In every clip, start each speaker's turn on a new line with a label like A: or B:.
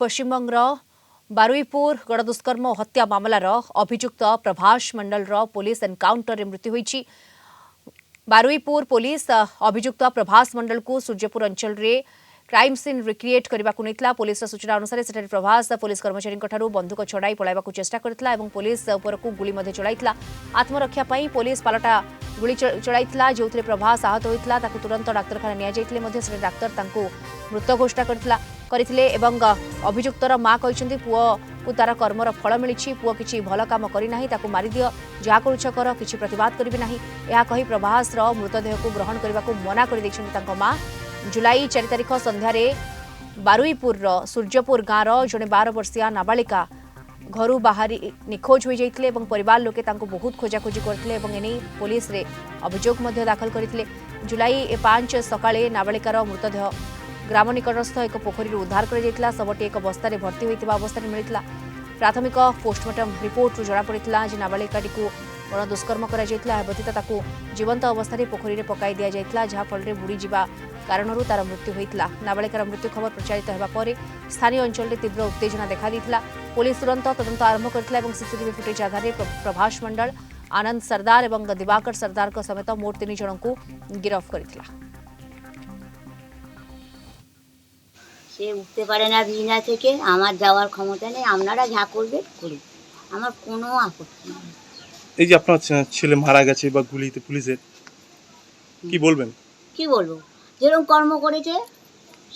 A: पश्चिमबंग बारुईपुर गणदुष्कर्म और हत्या मामलार अभियुक्त प्रभास मंडल पुलिस एनकाउंटर मृत्यु होईछि। बारुईपुर पुलिस अभियुक्त प्रभास मंडल को सूर्यपुर अंचल रे क्राइम सीन रिक्रिएट करने को पुलिस सूचना अनुसार सेठारे प्रभास पुलिस कर्मचारी बंधुक छड़ाई पलाइबाकू चेष्टा करथिला एवं पुलिस उपरकू गुली मध्ये चलाइथिला। आत्मरक्षा पई पुलिस पालटा गुली चलाइथिला जोथिरे प्रभास आहत होइथिला। ताकू तुरंत डाक्तरखाना निया जाइथिले मध्ये से डाक्तर तांकू मृत घोषणा करथिले एवं अभियुक्तर मां कहिसेंती पुओ को तार कर्मर फल मिलिछि। पुओ किछि भल काम करि नाही, ताकू मारि दियो, जा करूछ कर, किछि प्रतिवाद करिबे नाही। एहा कहि प्रभास रो मृतदेह को ग्रहण करबाकू मना कर दैछन्ती तांको मां। जुलाई 4 तारिख संध्यारे बारुईपुर सूर्यपुर गाँव जड़े 12 वर्षीय नाबालिका घर बाहरी निखोज हो जाते और परिवार लोके बहुत खोजाखोजी करते एने पुलिस रे अभियोग दाखल करते। जुलाई 5 सकाळे नाबालिकार मृतदेह ग्राम निकटस्थ एक पोखरी उद्धार कर शवटी एक बस्तार भर्ती होता अवस्था मिलता। प्राथमिक पोस्टमार्टम रिपोर्ट जमापड़ा जे नाबालिकाटी को गणदुष्कर्म कर व्यतीत जीवंत अवस्था पोखरी में पकाई दि जाता, जहाँफल बुड़ी जा कारण तार मृत्यु होता। नाबालिकार मृत्यु खबर प्रचारित होगा पर स्थानीय अंचल में तीव्र उत्तेजना देखा देता। पुलिस तुरंत तदंत आरंभ करथिला एवं सीसीटीवी फुटेज आधार प्रभास मंडल, आनंद सरदार और दिवाकर सरदार समेत मोट 3 जन को गिरफ्त करथिला।
B: সে উঠতে পারে না বিনা থেকে, আমার যাওয়ার ক্ষমতা নেই, আপনারা যা করবে করুন, আমার কোনো আপত্তি নেই।
C: এই যে আপনার ছেলে মারা গেছে বা গুলিতে পুলিশের কি বলবেন?
B: কি বলবো, যেরকম কর্ম করেছে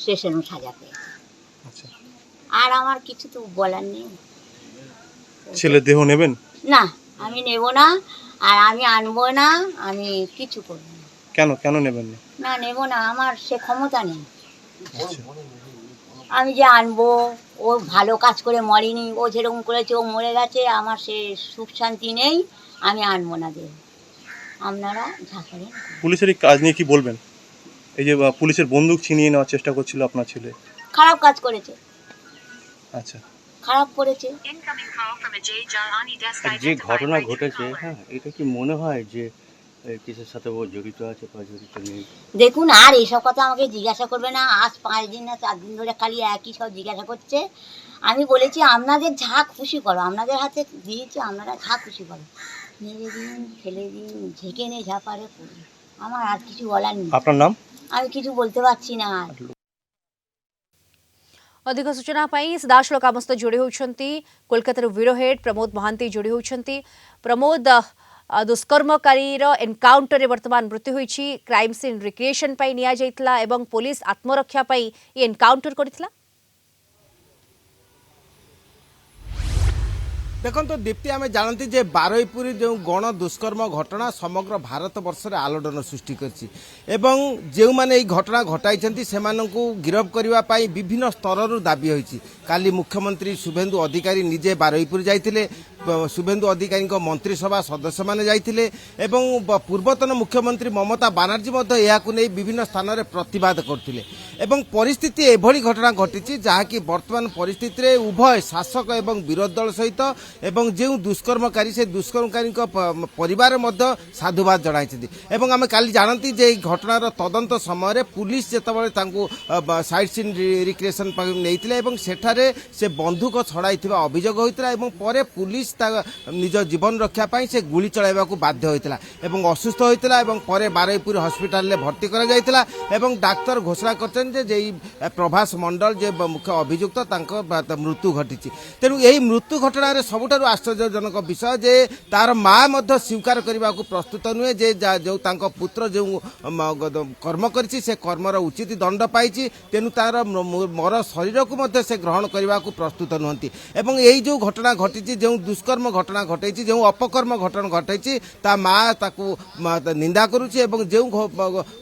B: সে সেরকম সাজা পেয়েছে।
C: আচ্ছা,
B: আর আমার কিছু তো বলার নেই।
C: ছেলে দেহ নেবেন?
B: না, আমি নেব না, আর আমি আনবো না, আমি কিছু করব না।
C: কেন কেন নেবেন না?
B: না, নেব না, আমার সে ক্ষমতা নেই।
C: আচ্ছা,
B: আমি যে আনবো, ও ভালো কাজ করে মরেনি, ও যেরকম করেছে ও মরে গেছে, আমার সে সুখ শান্তি নেই, আমি আনবো না দেব। আপনারা যা করেন।
C: পুলিশের এই কাজ নিয়ে কি বলবেন? এই যে পুলিশের বন্দুক ছিনিয়ে নেওয়ার চেষ্টা করছিল আপনার ছেলে,
B: খারাপ কাজ করেছে।
C: আচ্ছা,
B: খারাপ করেছে।
D: যে ঘটনা ঘটেছে, হ্যাঁ, এটা কি মনে হয় যে কিসের সাথে ও জড়িত আছে বা জড়িত নেই?
B: দেখুন, আর এসব কথা আমাকে জিজ্ঞাসা করবে না। আজ 5 দিন না 4 দিন ধরে খালি একই সব জিজ্ঞাসা করছে। আমি বলেছি আপনাদের যা খুশি করো, আপনাদের হাতে দিয়েছি, আপনারা যা খুশি করো, মেরে দিন, ফেলে দিন, ঝেঁকে নিয়ে যা পারে করুন, আমার আর কিছু বলার নেই।
C: আপনার নাম?
B: আমি কিছু বলতে পারছি না।
A: अधिक सूचना सीधासल आम सहित जोड़ी होती कोलकातार ब्यूरो हेड प्रमोद महांती जोड़ी होती। प्रमोद, दुष्कर्मकारी एनकाउंटर रे वर्तमान मृत्यु होईछि। क्राइम सीन रिक्रिएशन पई निया जाइतला एवं पुलिस आत्मरक्षा पई ये एनकाउंटर करथिला।
E: देखो तो दीप्ति, आम जानती जे बारुईपुर जो गण दुष्कर्म घटना समग्र भारत वर्ष में आलोड़न सृष्टि करछि एवं जो माने এই घटना घटाई से गिरफ करने विभिन्न स्तर दाबी होईछि। काली मुख्यमंत्री शुभेन्दु अधिकारी निजे बारुईपुर जाइतिले, शुभेन्दु अधिकारी मंत्रिसभा सदस्य माने जाइतिले एवं पूर्वतन मुख्यमंत्री ममता बानार्जी नहीं विभिन्न स्थान में प्रतिवाद करथिले एवं परिस्थिति एभली घटना घटी जहाँकि वर्तमान परिस्थिति उभय शासक एवं विरोधी दल सहित एवं जो दुष्कर्मकारी से दुष्कर्मकारी परिवार साधुवाद जनाई एवं आम काली जानती जे घटनार तदंत समय पुलिस जितेबाला साइड सीन रिक्रिएशन नहीं सेठारे से बंधुक छड़ाई अभियोग होता एवं परे पुलिस निज जीवन रक्षा पाई से गुली चलाइबा को बाध्य होता एवं असुस्थ होता एवं परे बारुईपुर हॉस्पिटल में भर्ती करा जायतिला एवं डाक्तर घोषणा करछन जे प्रभास मंडल जे मुख्य अभियुक्त मृत्यु घटी। तेणु यही मृत्यु घटना सबुठारु आश्चर्यजनक विषय जे तार माँ मध्य स्वीकार करने को प्रस्तुत नुहे जे जो तांको पुत्र जो कर्म करिछि से कर्मर उचित दंड पाइछि। तेणु तार मर शरीर को मध्य से ग्रहण करने को प्रस्तुत नुहंती एवं यही जो घटना घटी जो दुष्कर्म घटना घटाई जो अपकर्म घटना घटाई ता माँ ताकू निंदा करुछि एवं जो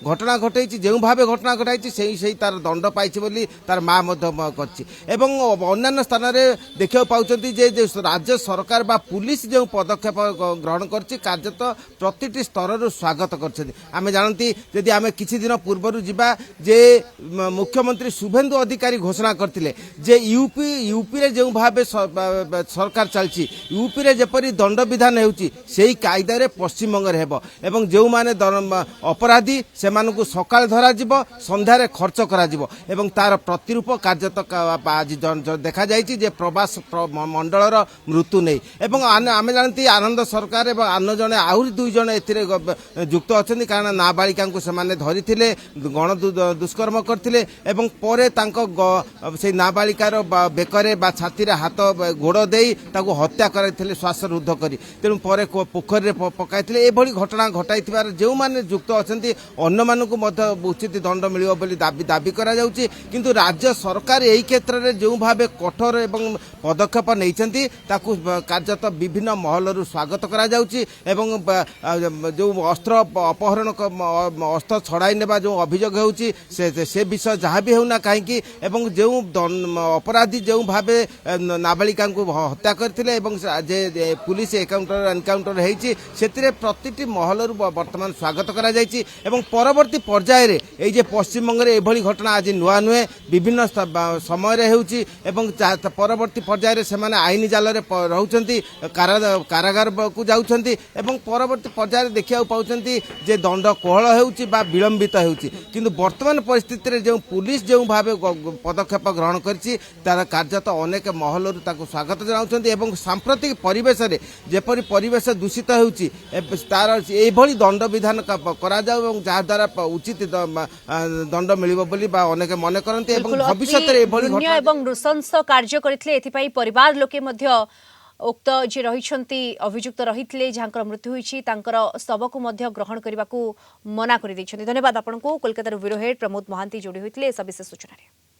E: घटना घटाई जो भाव घटना घटाई से तार दंड पाइछि बोली तार माँ करछि एवं अन्य स्थान में देखा पाउछंती जे राज्य सरकार बा पुलिस जो पदक्षेप ग्रहण करछि कार्यत प्रतिटी स्तर स्वागत करछथि। आमे जानती यदि आमे किछि दिन पूर्व जिबा जे मुख्यमंत्री शुभेन्दु अधिकारी घोषणा करथिले जे यूपी रे जो भाव सरकार चलछि यूपी जेपरी दंड विधान होउची सेही कायदारे पश्चिमबंग हेब एवं जो माने अपराधी से सकाल धरा संध्यारे खर्च करा एवं तार प्रतिरूप कार्य आज देखा जाइए जे प्रवास मंडलर मृत्यु नहीं एवं आमे जानती आनंद सरकार एवं आन जने आहरी दुई जन एथिरे युक्त अच्छा कारण नाबालिका से धरी गण दुष्कर्म करते एवं परे से नाबालिकार बेकरे बा छाती हाथ गोड़ दे हत्या करते श्वास रुद्ध कर तेणु पर पोखरी पकाई एभली घटना घटाई जो मैंने युक्त अच्छा अन्य मानक उचित दंड मिलियो बोली दाबी करा जाउची किंतु राज्य सरकार यही क्षेत्र में जो भाव कठोर एवं पदक्षेप नहीं कार्यत विभिन्न महलर स्वागत करा जाउची एवं जो अस्त्र अपहरण अस्त्र छड़ाई नेबा जो अभियोग होउची से विषय जहाँ भी होना कहीं एवं जो अपराधी जो भाव नाबालिका हत्या करते जे पुलिस एनकाउंटर होती से प्रति महलर वर्तमान स्वागत करा जाइछि एवं परवर्ती पर्याय रे एई जे पश्चिमबंग रे एभली घटना आज नुआ नुहे विभिन्न समय रे होउछि एवं परवर्ती पर्याय रे सेमाने आईन जाल रे रहउछंती कारागार को जाउछंती एवं परवर्ती पर्याय रे देखिया पाउछंती जे दंड कोहल होउछि बा विलंबित होउछि किंतु वर्तमान परिस्थिति रे जो पुलिस जो भाव पदक्षेप ग्रहण करछि तार कार्यत अनेक महलर ताको स्वागत जनाउछंती एवं सांप्रतिक परिवेश रे जेपरि परिवेश दूषित होउछि तार एभली दंड विधान करा जाउ एवं जहाँ द्वारा उचित दंड मिलिबो बोली बा अनेक मन करते एवं भविष्य रे एभली घटना
A: एवं नृशंस कार्य करथिले एथिपाई परिवार लोके मध्य उक्त जे रहिछंती अभियुक्त रहितले जहाँकर मृत्यु होईछि तांकर शव को मध्य ग्रहण करने को मना कर दैछंती। धन्यवाद आपनको कोलकाता ब्यूरो हेड प्रमोद महांती जोड़ी होइतले सविशेष सूचना रे।